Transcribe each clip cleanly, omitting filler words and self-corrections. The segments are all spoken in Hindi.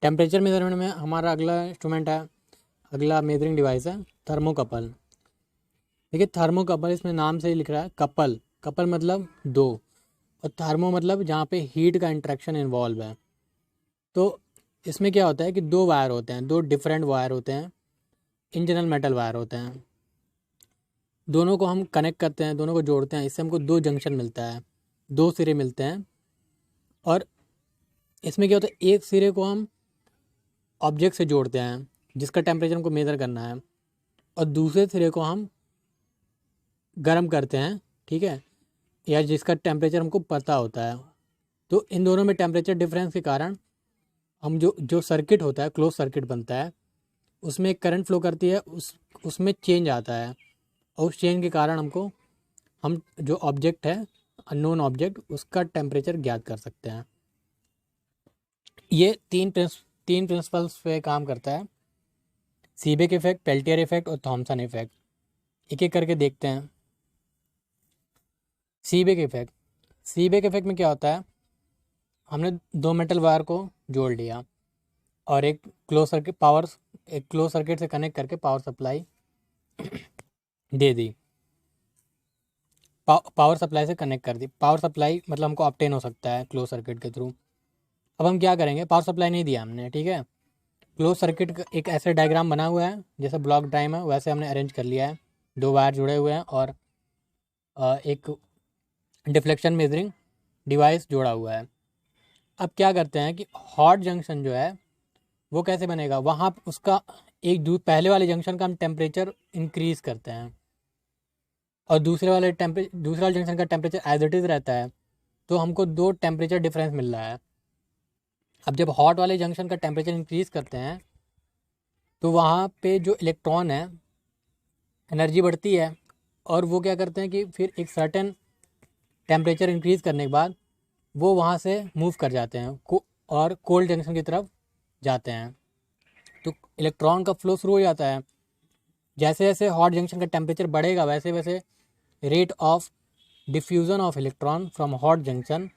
टेम्परेचर मेजरमेंट में हमारा अगला इंस्ट्रूमेंट है, अगला मेजरिंग डिवाइस है थर्मोकपल। देखिए थर्मोकपल, इसमें नाम से ही लिख रहा है कपल, कपल मतलब दो, और थर्मो मतलब जहाँ पे हीट का इंटरेक्शन इन्वॉल्व है। तो इसमें क्या होता है कि दो वायर होते हैं, दो डिफरेंट वायर होते हैं, इन जनरल मेटल वायर होते हैं। दोनों को हम कनेक्ट करते हैं, दोनों को जोड़ते हैं, इससे हमको दो जंक्शन मिलता है, दो सिरे मिलते हैं। और इसमें क्या होता है, एक सिरे को हम ऑब्जेक्ट से जोड़ते हैं जिसका टेम्परेचर हमको मेज़र करना है, और दूसरे सिरे को हम गर्म करते हैं, ठीक है, या जिसका टेम्परेचर हमको पता होता है। तो इन दोनों में टेम्परेचर डिफरेंस के कारण हम जो जो सर्किट होता है, क्लोज सर्किट बनता है, उसमें एक करंट फ्लो करती है, उसमें चेंज आता है, और उस चेंज के कारण हम जो ऑब्जेक्ट है, अननोन ऑब्जेक्ट, उसका टेम्परेचर ज्ञात कर सकते हैं। ये तीन प्रिंसिपल्स पे काम करता है, सीबेक इफेक्ट, पेल्टियर इफेक्ट और थॉमसन इफेक्ट। एक एक करके देखते हैं। सीबेक इफेक्ट, सीबेक इफेक्ट में क्या होता है, हमने दो मेटल वायर को जोड़ लिया और एक क्लोज सर्किट से कनेक्ट करके पावर सप्लाई दे दी, पावर सप्लाई से कनेक्ट कर दी। पावर सप्लाई मतलब हमको ऑब्टेन हो सकता है क्लोज सर्किट के थ्रू। अब हम क्या करेंगे, पावर सप्लाई नहीं दिया हमने, ठीक है, क्लोज सर्किट का एक ऐसे डायग्राम बना हुआ है, जैसे ब्लॉक डायग्राम है वैसे हमने अरेंज कर लिया है। दो वायर जुड़े हुए हैं और एक डिफ्लेक्शन मेजरिंग डिवाइस जोड़ा हुआ है। अब क्या करते हैं कि हॉट जंक्शन जो है वो कैसे बनेगा, वहाँ उसका पहले वाले जंक्शन का हम टेम्परेचर इंक्रीज़ करते हैं, और दूसरे वाले जंक्शन का टेम्परेचर एज इट इज़ रहता है, तो हमको दो टेम्परेचर डिफरेंस मिल रहा है। अब जब हॉट वाले जंक्शन का टेम्परेचर इंक्रीज़ करते हैं तो वहाँ पे जो इलेक्ट्रॉन है, एनर्जी बढ़ती है, और वो क्या करते हैं कि फिर एक सर्टेन टेम्परेचर इंक्रीज़ करने के बाद वो वहाँ से मूव कर जाते हैं और कोल्ड जंक्शन की तरफ जाते हैं। तो इलेक्ट्रॉन का फ्लो शुरू हो जाता है। जैसे जैसे हॉट जंक्शन का टेम्परेचर बढ़ेगा वैसे वैसे rate of diffusion of electron from hot junction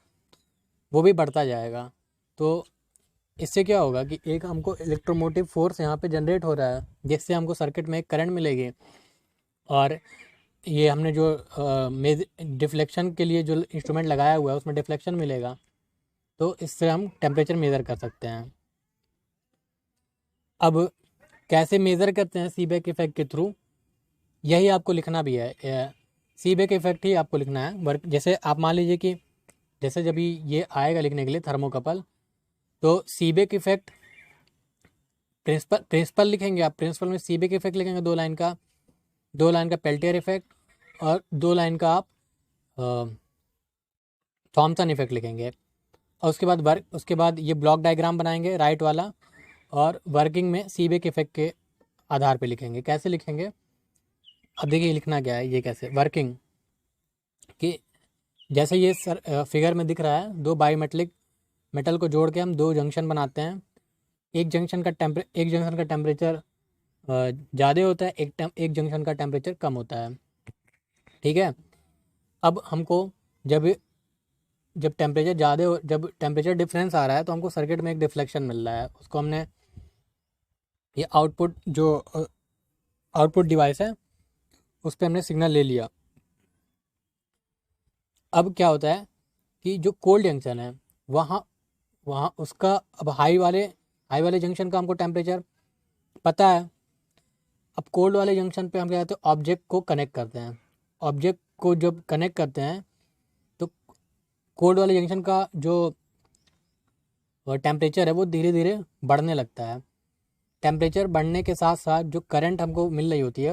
वो भी बढ़ता जाएगा। तो इससे क्या होगा कि एक हमको इलेक्ट्रोमोटिव फोर्स यहाँ पे जनरेट हो रहा है, जिससे हमको सर्किट में एक करंट मिलेगी, और ये हमने जो डिफ्लेक्शन के लिए जो इंस्ट्रूमेंट लगाया हुआ है उसमें डिफ्लेक्शन मिलेगा। तो इससे हम टेम्परेचर मेज़र कर सकते हैं। अब कैसे मेज़र करते हैं सीबेक इफेक्ट के थ्रू, यही आपको लिखना भी है। सीबेक इफेक्ट ही आपको लिखना है। वर्क जैसे आप मान लीजिए कि जैसे जब ये आएगा लिखने के लिए थर्मोकपल, तो सीबेक इफेक्ट प्रिंसिपल लिखेंगे आप, प्रिंसिपल में सीबेक इफेक्ट लिखेंगे दो लाइन का पेल्टियर इफेक्ट, और दो लाइन का आप थॉमसन इफेक्ट लिखेंगे। और उसके बाद ये ब्लॉक डायग्राम बनाएंगे राइट वाला, और वर्किंग में सीबेक इफेक्ट के आधार पे लिखेंगे। कैसे लिखेंगे, अब देखिए लिखना क्या है, ये कैसे वर्किंग कि जैसे ये फिगर में दिख रहा है, दो बायोमेटलिक मेटल को जोड़ के हम दो जंक्शन बनाते हैं। एक जंक्शन का टेम्परेचर ज़्यादा होता है, एक जंक्शन का टेम्परेचर कम होता है, ठीक है। अब हमको जब जब टेम्परेचर डिफरेंस आ रहा है तो हमको सर्किट में एक डिफ्लेक्शन मिल रहा है, उसको हमने ये आउटपुट डिवाइस है उस पर हमने सिग्नल ले लिया। अब क्या होता है कि जो कोल्ड जंक्शन है वहाँ वहाँ उसका अब हाई वाले जंक्शन का हमको टेम्परेचर पता है। अब कोल्ड वाले जंक्शन पे हम क्या करते हैं, ऑब्जेक्ट को कनेक्ट करते हैं। ऑब्जेक्ट को जब कनेक्ट करते हैं तो कोल्ड वाले जंक्शन का जो टेम्परेचर है वो धीरे धीरे बढ़ने लगता है। टेम्परेचर बढ़ने के साथ साथ जो करंट हमको मिल रही होती है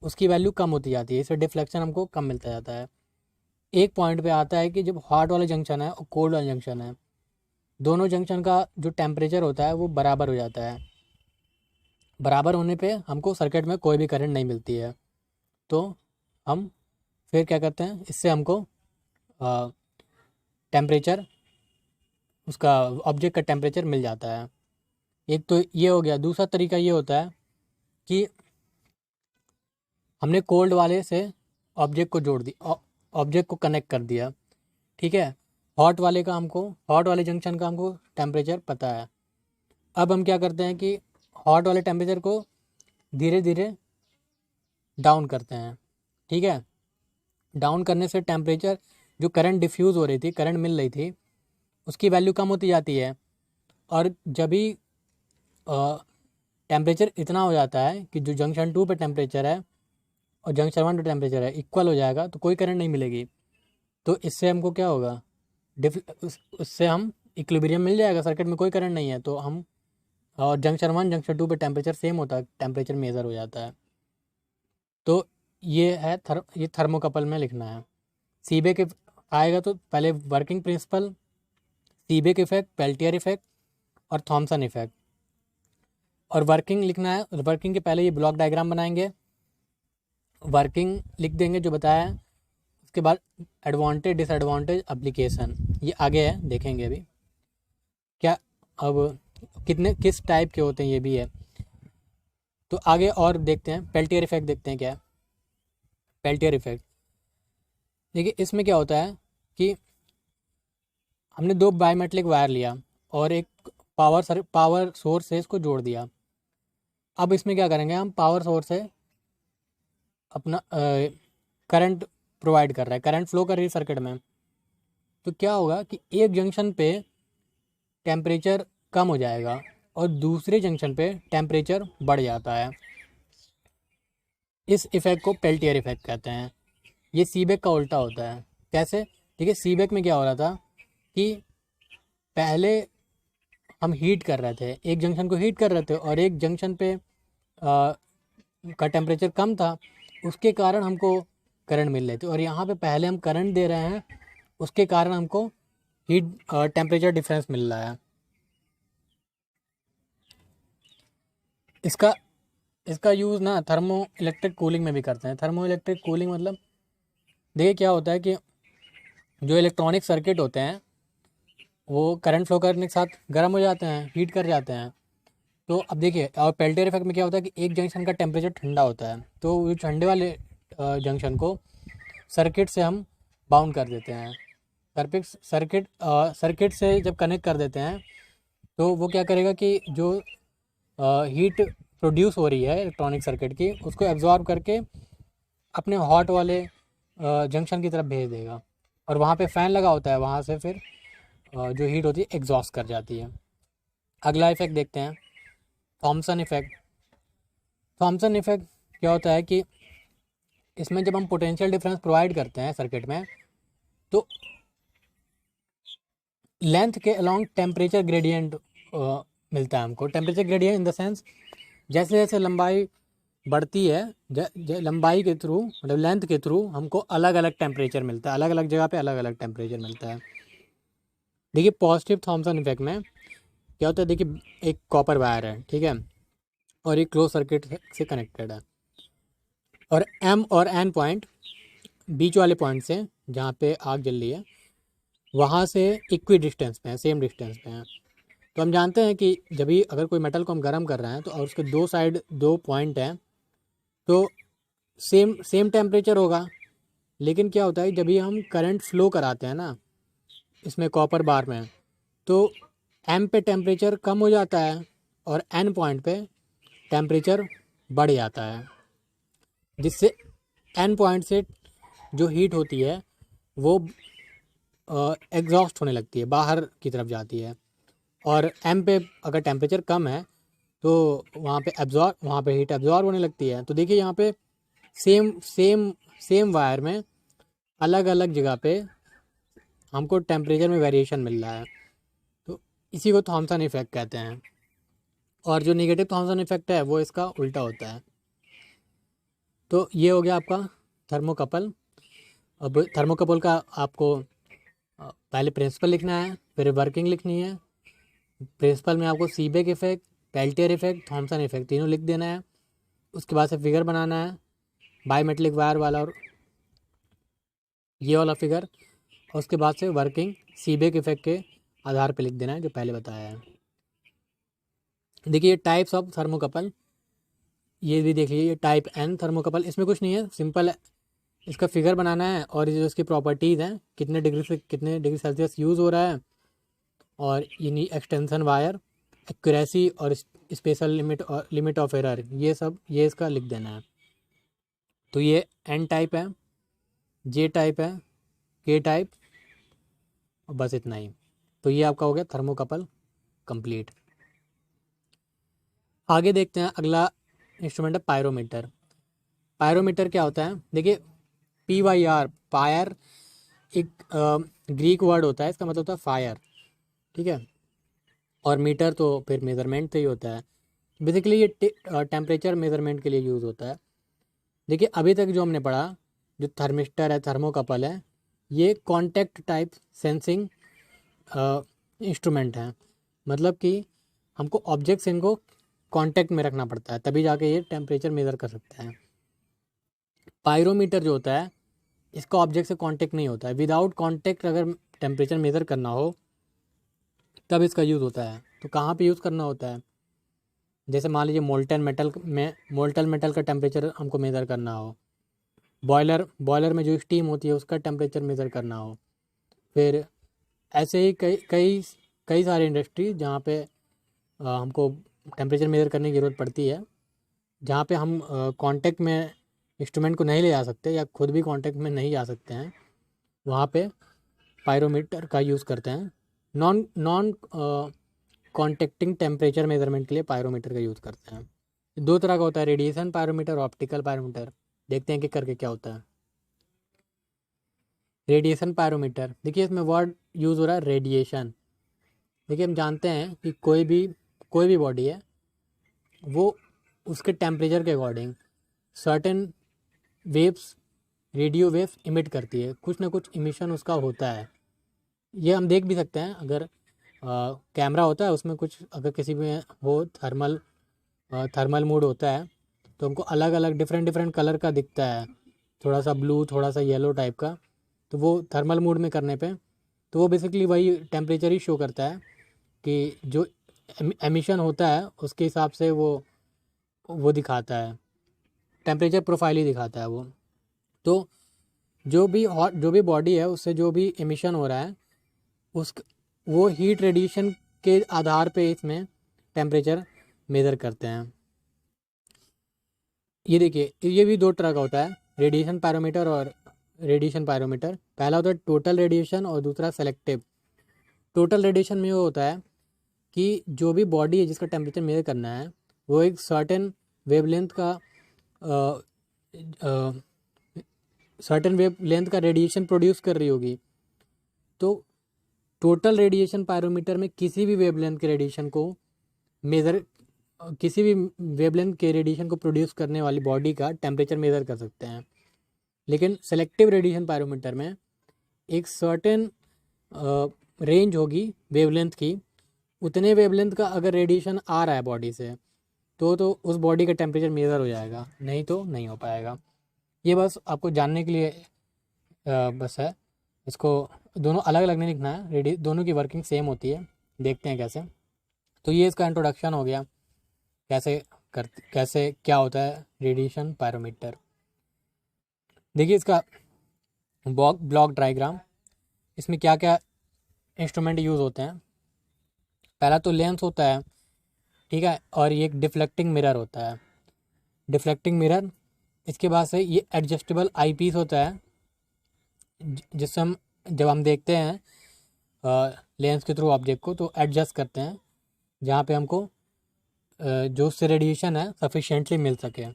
उसकी वैल्यू कम होती जाती है, इससे डिफ्लेक्शन हमको कम मिलता जाता है। एक पॉइंट पे आता है कि जब हॉट वाला जंक्शन है और कोल्ड वाला जंक्शन है, दोनों जंक्शन का जो टेम्परेचर होता है वो बराबर हो जाता है। बराबर होने पे हमको सर्किट में कोई भी करंट नहीं मिलती है। तो हम फिर क्या करते हैं, इससे हमको टेम्परेचर उसका ऑब्जेक्ट का टेम्परेचर मिल जाता है। एक तो ये हो गया। दूसरा तरीका ये होता है कि हमने कोल्ड वाले से ऑब्जेक्ट को जोड़ दी, ऑब्जेक्ट को कनेक्ट कर दिया, ठीक है। हॉट वाले जंक्शन का हमको टेम्परेचर पता है। अब हम क्या करते हैं कि हॉट वाले टेम्परेचर को धीरे धीरे डाउन करते हैं, ठीक है। डाउन करने से टेम्परेचर, जो करंट डिफ्यूज़ हो रही थी, करंट मिल रही थी, उसकी वैल्यू कम होती जाती है। और जब भी टेम्परेचर इतना हो जाता है कि जो जंक्शन 2 पे टेम्परेचर है और जंक्शन 1 पे टेम्परेचर है इक्वल हो जाएगा, तो कोई करंट नहीं मिलेगी। तो इससे हमको क्या होगा, उससे हम इक्विलिब्रियम मिल जाएगा, सर्किट में कोई करंट नहीं है, तो हम, और जंक्शन 1 जंक्शन 2 पे टेम्परेचर सेम होता है, टेम्परेचर मेज़र हो जाता है। तो ये है ये थर्मोकपल में लिखना है। सीबेक आएगा तो पहले working principle, Seebeck effect, Peltier effect और थॉमसन इफेक्ट। और वर्किंग लिखना है, वर्किंग के पहले ये ब्लॉक डायग्राम बनाएंगे, वर्किंग लिख देंगे जो बताया है। उसके बाद एडवांटेज डिसएडवांटेज एप्लीकेशन, ये आगे है, देखेंगे अभी क्या। अब किस टाइप के होते हैं ये भी है, तो आगे और देखते हैं। पेल्टियर इफेक्ट देखते हैं क्या है पेल्टियर इफेक्ट। देखिए इसमें क्या होता है कि हमने 2 बायोमेट्रिक वायर लिया और एक पावर सोर्स से इसको जोड़ दिया। अब इसमें क्या करेंगे, हम पावर सोर्स से अपना करंट प्रोवाइड कर रहा है, करंट फ्लो कर रही है सर्किट में। तो क्या होगा कि एक जंक्शन पे टेम्परेचर कम हो जाएगा और दूसरे जंक्शन पे टेम्परेचर बढ़ जाता है। इस इफेक्ट को पेल्टियर इफेक्ट कहते हैं। ये सीबेक का उल्टा होता है। कैसे? देखिए सीबेक में क्या हो रहा था कि पहले हम हीट कर रहे थे, एक जंक्शन को हीट कर रहे थे और एक जंक्शन पे का टेम्परेचर कम था, उसके कारण हमको करंट मिल रहे थे। और यहाँ पे पहले हम करंट दे रहे हैं, उसके कारण हमको हीट टेम्परेचर डिफरेंस मिल रहा है। इसका यूज़ ना थर्मो इलेक्ट्रिक कूलिंग में भी करते हैं। थर्मो इलेक्ट्रिक कूलिंग मतलब देखिए क्या होता है कि जो इलेक्ट्रॉनिक सर्किट होते हैं वो करंट फ्लो करने के साथ गर्म हो जाते हैं, हीट कर जाते हैं। तो अब देखिए, और पेल्टियर इफेक्ट में क्या होता है कि एक जंक्शन का टेम्परेचर ठंडा होता है, तो वो ठंडे वाले जंक्शन को सर्किट से हम बाउंड कर देते हैं। सर्किट से जब कनेक्ट कर देते हैं तो वो क्या करेगा कि जो हीट प्रोड्यूस हो रही है इलेक्ट्रॉनिक सर्किट की, उसको एब्जॉर्ब करके अपने हॉट वाले जंक्शन की तरफ भेज देगा। और वहाँ पे फ़ैन लगा होता है, वहाँ से फिर जो हीट होती है एग्जॉस्ट कर जाती है। अगला इफेक्ट देखते हैं, थॉमसन इफेक्ट। थॉमसन इफेक्ट क्या होता है कि इसमें जब हम पोटेंशियल डिफरेंस प्रोवाइड करते हैं सर्किट में, तो लेंथ के अलोंग टेम्परेचर ग्रेडियंट मिलता है हमको। Temperature gradient in the sense, जैसे जैसे लंबाई बढ़ती है, लंबाई के थ्रू मतलब लेंथ के थ्रू हमको अलग अलग टेम्परेचर मिलता है, अलग अलग जगह पे अलग अलग टेम्परेचर मिलता है। देखिए पॉजिटिव थॉमसन इफेक्ट में क्या होता है, देखिए एक कॉपर वायर है, ठीक है, और एक क्लोज सर्किट से कनेक्टेड है, और एम और एन पॉइंट बीच वाले पॉइंट से जहाँ पे आग जल रही है वहाँ से इक्वी डिस्टेंस पे है, सेम डिस्टेंस पे है। तो हम जानते हैं कि जब भी अगर कोई मेटल को हम गर्म कर रहे हैं तो और उसके दो साइड 2 पॉइंट हैं, तो सेम सेम टेम्परेचर होगा। लेकिन क्या होता है जब भी हम करंट फ्लो कराते हैं ना इसमें कॉपर बार में, तो एम पे टेम्परेचर कम हो जाता है और एन पॉइंट पे टेम्परेचर बढ़ जाता है, जिससे एन पॉइंट से जो हीट होती है वो एग्जॉस्ट होने लगती है, बाहर की तरफ जाती है। और एम पे अगर टेम्परेचर कम है तो वहाँ पे हीट एब्जॉर्ब होने लगती है। तो देखिए यहाँ पे सेम सेम सेम वायर में अलग अलग जगह पे हमको टेम्परेचर में वेरिएशन मिल रहा है। तो इसी को थॉमसन इफेक्ट कहते हैं। और जो नेगेटिव थॉमसन इफेक्ट है वो इसका उल्टा होता है। तो ये हो गया आपका थर्मोकपल। अब थर्मोकपल का आपको पहले प्रिंसिपल लिखना है, फिर वर्किंग लिखनी है। प्रिंसिपल में आपको Seebeck effect, Peltier effect, Thomson effect तीनों लिख देना है। उसके बाद से फिगर बनाना है, बायोमेट्रिक वायर वाला और ये वाला फिगर। और उसके बाद से वर्किंग सीबेक इफेक्ट के आधार पे लिख देना है जो पहले बताया है। देखिए टाइप्स ऑफ थर्मोकपल, ये भी देख लीजिए, टाइप एन थर्मोकपल। इसमें कुछ नहीं है, सिंपल है, इसका फिगर बनाना है और ये जो इसकी प्रॉपर्टीज़ हैं, कितने डिग्री से कितने डिग्री सेल्सियस यूज़ हो रहा है, और यानी एक्सटेंशन वायर, एक्यूरेसी और स्पेशल लिमिट ऑफ एरर, ये सब ये इसका लिख देना है। तो ये एन टाइप है, जे टाइप है, के टाइप, और बस इतना ही। तो ये आपका हो गया थर्मोकपल कंप्लीट। आगे देखते हैं, अगला इंस्ट्रूमेंट है पायरोमीटर। पायरोमीटर क्या होता है, देखिए PYR, पायर एक ग्रीक वर्ड होता है, इसका मतलब होता है फायर, ठीक है। और मीटर तो फिर मेज़रमेंट से ही होता है। बेसिकली ये टेम्परेचर मेज़रमेंट के लिए यूज़ होता है। देखिए अभी तक जो हमने पढ़ा, जो थर्मिस्टर है, थर्मोकपल है, ये कॉन्टैक्ट टाइप सेंसिंग इंस्ट्रूमेंट है। मतलब कि हमको ऑब्जेक्ट्स इनको कांटेक्ट में रखना पड़ता है, तभी जाके ये टेम्परेचर मेज़र कर सकते हैं। पायरोमीटर जो होता है, इसका ऑब्जेक्ट से कांटेक्ट नहीं होता है। विदाउट कांटेक्ट अगर टेम्परेचर मेज़र करना हो तब इसका यूज़ होता है। तो कहाँ पे यूज़ करना होता है, जैसे मान लीजिए मोल्टन मेटल का टेम्परेचर हमको मेज़र करना हो, बॉयलर में जो स्टीम होती है उसका टेम्परेचर मेज़र करना हो, फिर ऐसे ही कई कई कई सारी इंडस्ट्री जहाँ पे हमको टेम्परेचर मेज़र करने की ज़रूरत पड़ती है, जहाँ पे हम कांटेक्ट में इंस्ट्रूमेंट को नहीं ले जा सकते या खुद भी कांटेक्ट में नहीं जा सकते हैं, वहाँ पे पायरोमीटर का यूज़ करते हैं। Non non contacting temperature measurement के लिए पायरोमीटर का यूज़ करते हैं। दो तरह का होता है, रेडिएशन पायरोमीटर और ऑप्टिकल पायरोमीटर। देखते हैं कि करके क्या होता है। रेडिएशन पायरोमीटर, देखिए इसमें वर्ड यूज़ हो रहा है रेडिएशन। देखिए हम जानते हैं कि कोई भी बॉडी है, वो उसके टेम्परेचर के according certain waves, radio waves emit करती है, कुछ ना कुछ इमिशन उसका होता है। ये हम देख भी सकते हैं, अगर कैमरा होता है उसमें कुछ अगर किसी में हो थर्मल मोड होता है तो हमको अलग अलग डिफरेंट डिफरेंट कलर का दिखता है, थोड़ा सा ब्लू, थोड़ा सा येलो टाइप का। तो वो थर्मल मोड में करने पे तो वो बेसिकली वही टेम्परेचर ही शो करता है कि जो एमिशन होता है उसके हिसाब से वो दिखाता है, टेम्परेचर प्रोफाइल ही दिखाता है वो। तो जो भी बॉडी है उससे जो भी एमिशन हो रहा है उस वो हीट रेडिएशन के आधार पे इसमें टेम्परेचर मेज़र करते हैं। ये देखिए ये भी दो तरह का होता है, रेडिएशन पायरोमीटर और रेडिएशन पायरोमीटर। पहला होता है टोटल रेडिएशन और दूसरा सेलेक्टिव। टोटल रेडिएशन में वो होता है कि जो भी बॉडी है जिसका टेम्परेचर मेज़र करना है वो एक सर्टेन वेवलेंथ का रेडिएशन प्रोड्यूस कर रही होगी। तो टोटल रेडिएशन पायरोमीटर में किसी भी वेवलेंथ के रेडिएशन को प्रोड्यूस करने वाली बॉडी का टेम्परेचर मेज़र कर सकते हैं। लेकिन सेलेक्टिव रेडिएशन पायरोमीटर में एक सर्टेन रेंज होगी वेवलेंथ की, उतने वेवलेंथ का अगर रेडिएशन आ रहा है बॉडी से तो उस बॉडी का टेम्परेचर मेज़र हो जाएगा, नहीं तो नहीं हो पाएगा। ये बस आपको जानने के लिए बस है, इसको दोनों अलग अलग नहीं लिखना है, दोनों की वर्किंग सेम होती है। देखते हैं कैसे। तो ये इसका इंट्रोडक्शन हो गया, कैसे क्या होता है रेडिएशन पायरोमीटर। देखिए इसका ब्लॉक डायग्राम, इसमें क्या क्या इंस्ट्रूमेंट यूज़ होते हैं। पहला तो लेंस होता है, ठीक है, और ये एक डिफ्लेक्टिंग मिरर होता है, डिफ्लेक्टिंग मिरर। इसके बाद से ये एडजस्टेबल आई पीस होता है, जिससे हम जब हम देखते हैं लेंस के थ्रू ऑब्जेक्ट को तो एडजस्ट करते हैं जहाँ पे हमको जो उससे रेडिएशन है सफिशिएंटली मिल सके,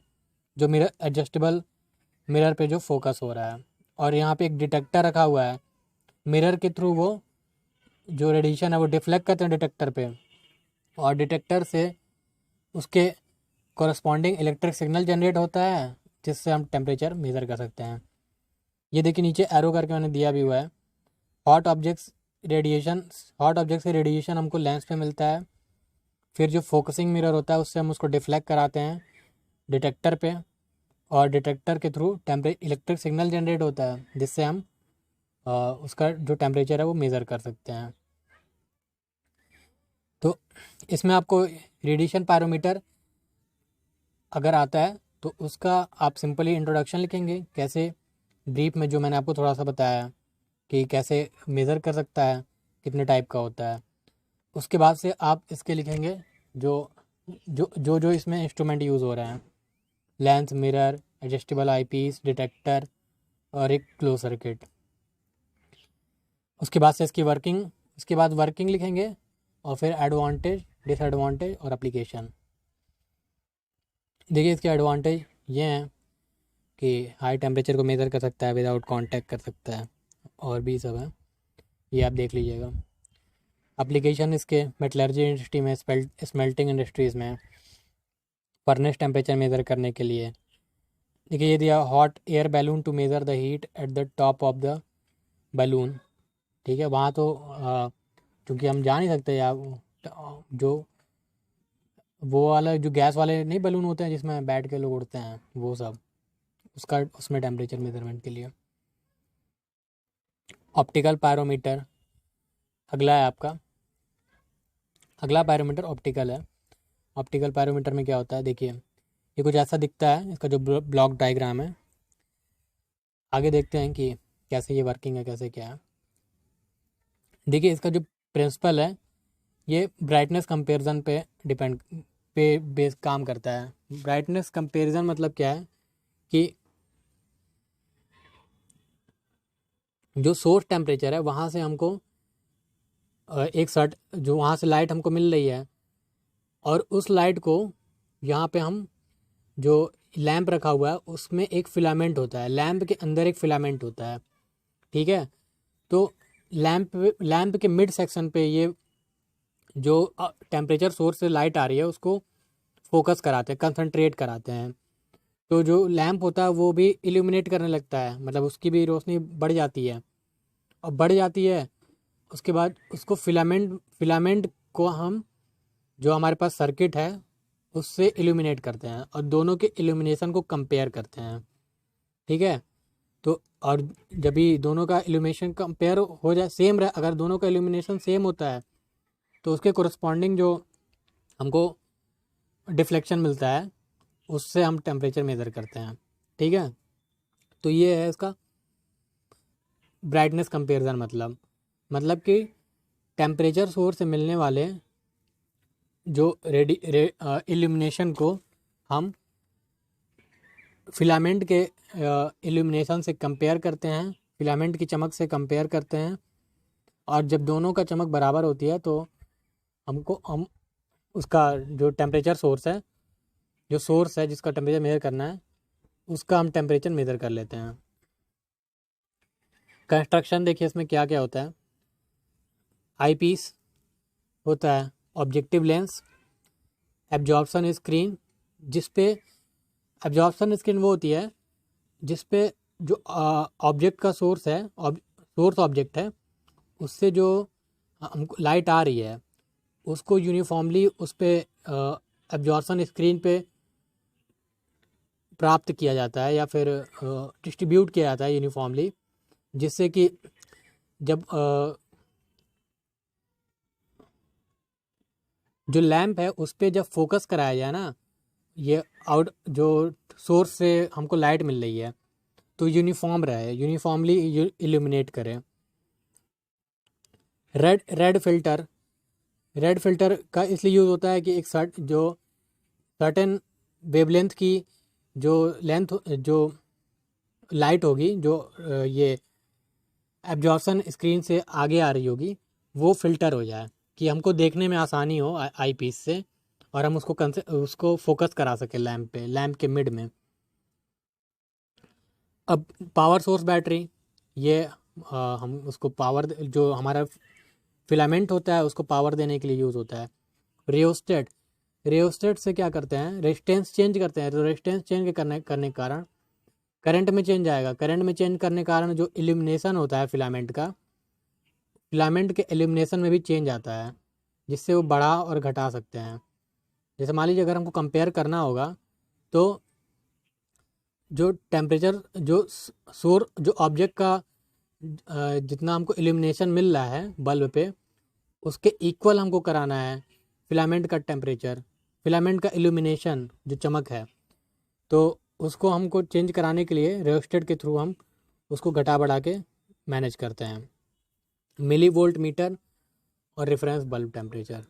जो मिरर एडजस्टेबल मिरर पे जो फोकस हो रहा है। और यहाँ पे एक डिटेक्टर रखा हुआ है, मिरर के थ्रू वो जो रेडिएशन है वो डिफ्लेक्ट करते हैं डिटेक्टर पे, और डिटेक्टर से उसके कॉरस्पॉन्डिंग इलेक्ट्रिक सिग्नल जनरेट होता है, जिससे हम टेम्परेचर मेज़र कर सकते हैं। ये देखिए नीचे एरो करके मैंने दिया भी हुआ है। हॉट ऑब्जेक्ट से रेडिएशन हमको लेंस पे मिलता है, फिर जो फोकसिंग मिरर होता है उससे हम उसको डिफ्लेक्ट कराते हैं डिटेक्टर पे, और डिटेक्टर के थ्रू इलेक्ट्रिक सिग्नल जनरेट होता है, जिससे हम उसका जो टेम्परेचर है वो मेज़र कर सकते हैं। तो इसमें आपको रेडिएशन पायरोमीटर अगर आता है तो उसका आप सिंपली इंट्रोडक्शन लिखेंगे, कैसे ब्रीफ में जो मैंने आपको थोड़ा सा बताया कि कैसे मेज़र कर सकता है, कितने टाइप का होता है। उसके बाद से आप इसके लिखेंगे जो जो इसमें इंस्ट्रूमेंट यूज़ हो रहे हैं, lens, mirror, adjustable eyepiece, detector और एक क्लोज सर्किट। उसके बाद से इसकी वर्किंग, इसके बाद वर्किंग लिखेंगे और फिर एडवांटेज, डिसएडवांटेज और एप्लीकेशन। देखिए इसके एडवांटेज ये हैं कि हाई टेम्परेचर को मेज़र कर सकता है, विदाउट कांटेक्ट कर सकता है, और भी सब है, ये आप देख लीजिएगा। एप्लीकेशन इसके मेटलर्जी इंडस्ट्री में, स्मेल्टिंग इंडस्ट्रीज़ में, फर्नेस टेम्परेचर मेज़र करने के लिए। देखिए ये दिया hot air balloon to measure the heat at the top of the balloon. ठीक है, वहाँ तो क्योंकि हम जा नहीं सकते, या जो वो वाला जो गैस वाले नहीं बैलून होते हैं जिसमें बैठ के लोग उड़ते हैं, वो सब उसका उसमें टेम्परेचर मेजरमेंट के लिए। ऑप्टिकल पायरोमीटर अगला है आपका। अगला पायरोमीटर ऑप्टिकल है। ऑप्टिकल पायरोमीटर में क्या होता है, देखिए ये कुछ ऐसा दिखता है, इसका जो ब्लॉक डायग्राम है। आगे देखते हैं कि कैसे ये वर्किंग है, कैसे क्या है। देखिए इसका जो प्रिंसिपल है ये ब्राइटनेस कंपैरिजन पे डिपेंड पे बेस काम करता है। ब्राइटनेस कंपैरिजन मतलब क्या है कि जो सोर्स टेम्परेचर है वहाँ से हमको एक सर्ट जो वहाँ से लाइट हमको मिल रही है, और उस लाइट को यहाँ पे हम जो लैंप रखा हुआ है उसमें एक फिलामेंट होता है, लैंप के अंदर एक फिलामेंट होता है। ठीक है, तो लैंप के मिड सेक्शन पे ये जो टेम्परेचर सोर्स से लाइट आ रही है उसको फोकस कराते हैं, कंसंट्रेट कराते हैं। तो जो लैंप होता है वो भी इल्यूमिनेट करने लगता है, मतलब उसकी भी रोशनी बढ़ जाती है, और बढ़ जाती है उसके बाद उसको फिलामेंट को हम जो हमारे पास सर्किट है उससे इल्यूमिनेट करते हैं, और दोनों के इल्यूमिनेशन को कंपेयर करते हैं। ठीक है, तो और जब भी दोनों का इल्यूमिनेशन कंपेयर हो जाए, सेम रहे, अगर दोनों का इल्यूमिनेशन सेम होता है तो उसके कोरस्पॉन्डिंग जो हमको डिफ्लेक्शन मिलता है उससे हम टेम्परेचर मेज़र करते हैं। ठीक है, तो ये है इसका ब्राइटनेस कंपेरिजन। मतलब कि टेम्परेचर सोर्स से मिलने वाले जो इल्यूमिनेशन को हम फिलामेंट के इल्यूमिनेशन से कंपेयर करते हैं, फिलामेंट की चमक से कंपेयर करते हैं, और जब दोनों का चमक बराबर होती है तो हम उसका जो टेम्परेचर सोर्स है, जो सोर्स है जिसका टेम्परेचर मेज़र करना है, उसका हम टेम्परेचर मेज़र कर लेते हैं। कंस्ट्रक्शन देखिए इसमें क्या क्या होता है। आई पीस होता है, ऑब्जेक्टिव लेंस, एब्जॉर्प्शन स्क्रीन, जिस पे एब्जॉर्प्शन स्क्रीन वो होती है जिस पे जो ऑब्जेक्ट का सोर्स है, सोर्स ऑब्जेक्ट है, उससे जो हमको लाइट आ रही है उसको यूनिफॉर्मली उस पे एब्जॉर्प्शन स्क्रीन पे प्राप्त किया जाता है, या फिर डिस्ट्रीब्यूट किया जाता है यूनिफॉर्मली, जिससे कि जब जो लैंप है उस पर जब फोकस कराया जाए ना, ये जो सोर्स से हमको लाइट मिल रही है तो यूनिफॉर्म रहे, यूनिफॉर्मली इल्यूमिनेट करे। रेड फिल्टर का इसलिए यूज़ होता है कि एक सर्टेन वेवलेंथ की जो जो लाइट होगी, जो ये एब्जॉर्प्शन स्क्रीन से आगे आ रही होगी, वो फिल्टर हो जाए कि हमको देखने में आसानी हो आई पीस से, और हम उसको फोकस करा सके लैंप के मिड में। अब पावर सोर्स बैटरी, ये हम उसको पावर, जो हमारा फिलामेंट होता है उसको पावर देने के लिए यूज़ होता है। रियोस्टेट से क्या करते हैं, रेजिस्टेंस चेंज करते हैं, तो रेजिस्टेंस चेंज करने के कारण करंट में चेंज आएगा। करंट में चेंज करने के कारण जो इल्यूमिनेशन होता है फिलामेंट के इल्यूमिनेशन में भी चेंज आता है, जिससे वो बढ़ा और घटा सकते हैं। जैसे मान लीजिए अगर हमको कंपेयर करना होगा तो जो टेम्परेचर जो ऑब्जेक्ट का जितना हमको इल्यूमिनेशन मिल रहा है बल्ब पे, उसके इक्वल हमको कराना है फिलामेंट का टेम्परेचर, फिलामेंट का इल्यूमिनेशन जो चमक है, तो उसको हमको चेंज कराने के लिए रियोस्टेट के थ्रू हम उसको घटा बढ़ा के मैनेज करते हैं। मिली वोल्ट मीटर और reference bulb temperature.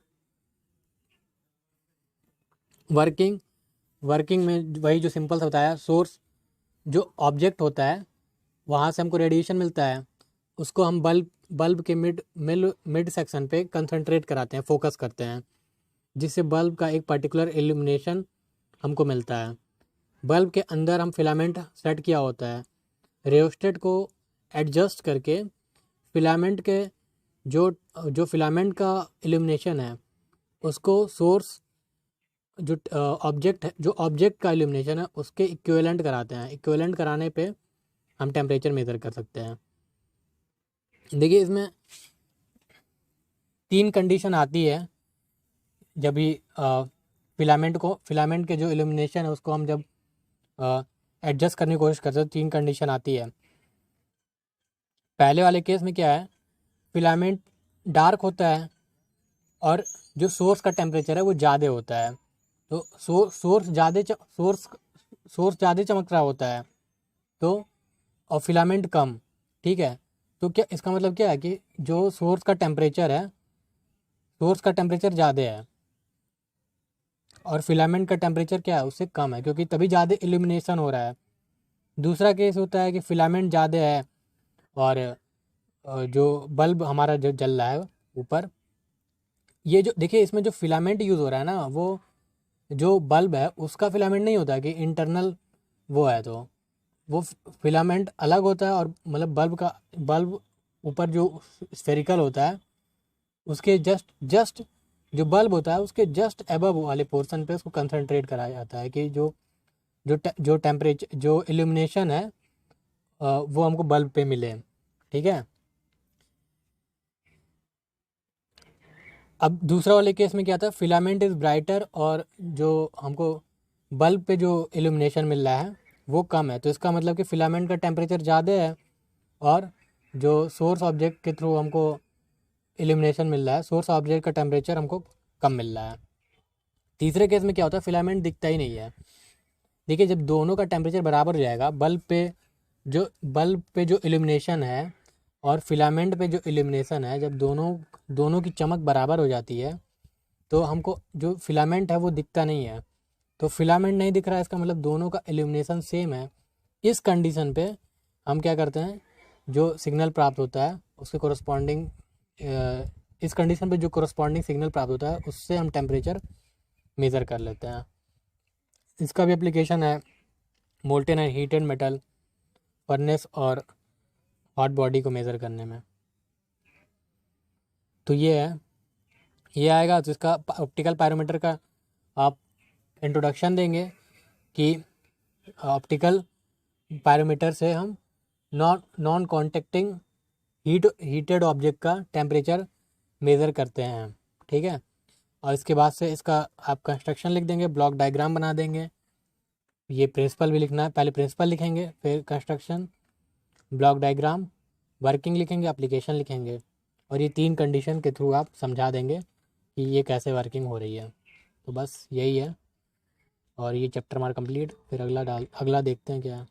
Working working में वही जो सिंपल सा बताया, सोर्स जो ऑब्जेक्ट होता है वहाँ से हमको रेडिएशन मिलता है, उसको हम बल्ब बल्ब के मिड सेक्शन पे कंसंट्रेट कराते हैं, फोकस करते हैं, जिससे बल्ब का एक पर्टिकुलर इल्यूमिनेशन हमको मिलता है। बल्ब के अंदर हम फिलामेंट सेट किया होता है, रेओस्टेट को एडजस्ट करके फिलामेंट के जो जो फिलामेंट का इल्यूमिनेशन है उसको सोर्स जो ऑब्जेक्ट है, जो ऑब्जेक्ट का इल्यूमिनेशन है उसके इक्विवेलेंट कराते हैं। इक्विवेलेंट कराने पे हम टेम्परेचर मेज़र कर सकते हैं। देखिए इसमें 3 कंडीशन आती है जब भी फिलामेंट के जो इल्यूमिनेशन है उसको हम जब एडजस्ट करने की कोशिश करते हैं, 3 कंडीशन आती है। पहले वाले केस में क्या है, फिलामेंट डार्क होता है और जो सोर्स का टेम्परेचर है वो ज़्यादा होता है। तो सोर्स ज़्यादा चमक रहा होता है तो, और फिलामेंट कम, ठीक है। तो क्या इसका मतलब क्या है कि जो सोर्स का टेम्परेचर ज़्यादा है और फिलामेंट का टेम्परेचर क्या है उससे कम है, क्योंकि तभी ज़्यादा इल्यूमिनेशन हो रहा है। दूसरा केस होता है कि फिलामेंट ज़्यादा है और जो बल्ब हमारा जो जल रहा है ऊपर, ये जो देखिए इसमें जो फिलामेंट यूज़ हो रहा है ना, वो जो बल्ब है उसका फिलामेंट नहीं होता कि इंटरनल वो है, तो वो फिलामेंट अलग होता है और मतलब बल्ब ऊपर जो स्फेरिकल होता है उसके जस्ट जस्ट जो बल्ब होता है उसके जस्ट एबव वाले पोर्शन पे उसको कंसंट्रेट कराया जाता है कि जो टेम्परेचर जो इल्यूमिनेशन है वो हमको बल्ब पे मिले, ठीक है। अब दूसरा वाले केस में क्या था, फिलामेंट इज़ ब्राइटर और जो हमको बल्ब पे जो इल्यूमिनेशन मिल रहा है वो कम है, तो इसका मतलब कि फिलामेंट का टेम्परेचर ज़्यादा है और जो सोर्स ऑब्जेक्ट के थ्रू हमको इल्यूमिनेशन मिल रहा है, सोर्स ऑब्जेक्ट का टेम्परेचर हमको कम मिल रहा है। तीसरे केस में क्या होता है, फिलामेंट दिखता ही नहीं है। देखिए जब दोनों का टेम्परेचर बराबर हो जाएगा, बल्ब पे जो इल्यूमिनेशन है और फिलामेंट पे जो इल्यूमिनेशन है, जब दोनों दोनों की चमक बराबर हो जाती है तो हमको जो फिलामेंट है वो दिखता नहीं है। तो फिलामेंट नहीं दिख रहा है इसका मतलब दोनों का इल्यूमिनेशन सेम है। इस कंडीशन पे हम क्या करते हैं, जो सिग्नल प्राप्त होता है उसके कोरस्पॉन्डिंग इस कंडीशन पे जो कोरस्पॉन्डिंग सिग्नल प्राप्त होता है उससे हम टेम्परेचर मेज़र कर लेते हैं। इसका भी एप्लीकेशन है molten and heated metal furnace और हॉट बॉडी को मेज़र करने में। तो ये है, ये आएगा। तो इसका ऑप्टिकल पायरोमीटर का आप इंट्रोडक्शन देंगे कि ऑप्टिकल पायरोमीटर से हम नॉन कॉन्टेक्टिंग हीटेड ऑब्जेक्ट का टेम्परेचर मेज़र करते हैं, ठीक है। और इसके बाद से इसका आप कंस्ट्रक्शन लिख देंगे, ब्लॉक डायग्राम बना देंगे। ये प्रिंसिपल भी लिखना है, पहले प्रिंसिपल लिखेंगे फिर कंस्ट्रक्शन, ब्लॉक डायग्राम, वर्किंग लिखेंगे, एप्लीकेशन लिखेंगे, और ये 3 कंडीशन के थ्रू आप समझा देंगे कि ये कैसे वर्किंग हो रही है। तो बस यही है और ये चैप्टर हमारा कंप्लीट। फिर अगला देखते हैं क्या है।